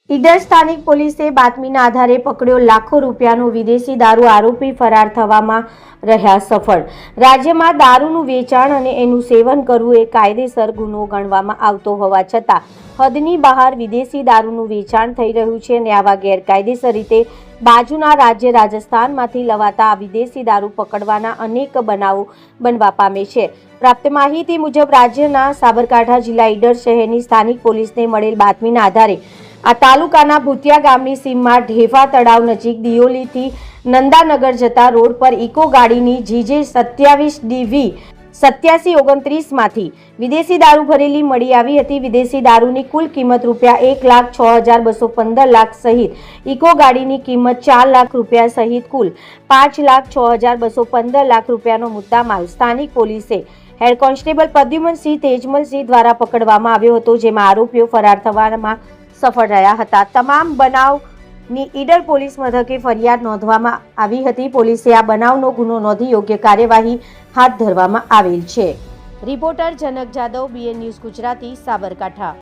ઈડર સ્થાનિક પોલીસે બાતમીના આધારે પકડ્યો લાખો રૂપિયાનો વિદેશી દારૂ, આરોપી ફરાર થવામાં રહ્યા સફળ। રાજ્યમાં દારૂનું વેચાણ અને એનું સેવન કરવું એ કાયદેસર ગુનો ગણવામાં આવતો હોવા છતાં હદની બહાર વિદેશી દારૂનું વેચાણ થઈ રહ્યું છે અને આવા ગેરકાયદેસર રીતે બાજુના રાજ્ય રાજસ્થાનમાંથી લવાતા આ વિદેશી દારૂ પકડવાના અનેક બનાવો બનવા પામે છે। પ્રાપ્ત માહિતી મુજબ રાજ્યના સાબરકાંઠા જિલ્લા ઈડર શહેરની સ્થાનિક પોલીસને મળેલ બાતમીના આધારે આ તાલુકાના ભૂતિયા ગામની સીમમાં ઢેફા તળાવ નજીક દિયોલીથી નંદાનગર જતા રોડ પર ઇકો ગાડીની GJ 27DV 8729 માંથી વિદેશી દારૂ ભરેલી મળી આવી હતી। વિદેશી દારૂની કુલ કિંમત ₹1,06,215 લાખ સહિત ઇકો ગાડીની કિંમત ₹4 લાખ સહિત કુલ ₹5,06,215 લાખ રૂપિયાનો મુદ્દામાલ સ્થાનિક પોલીસે હેડ કોન્સ્ટેબલ પ્રદ્યુમનસિંહ તેજમલસિંહ દ્વારા પકડવામાં આવ્યો હતો, જેમાં આરોપીઓ ફરાર થવામાં સફળ રહ્યા હતા। તમામ બનાવની ઈડર પોલીસ મથકે ફરિયાદ નોંધવામાં આવી હતી। પોલીસે આ બનાવનો ગુનો નોંધી યોગ્ય કાર્યવાહી હાથ ધરવામાં આવેલ છે। રિપોર્ટર જનક જાદવ, BN ન્યૂઝ ગુજરાતી, સાબરકાંઠા।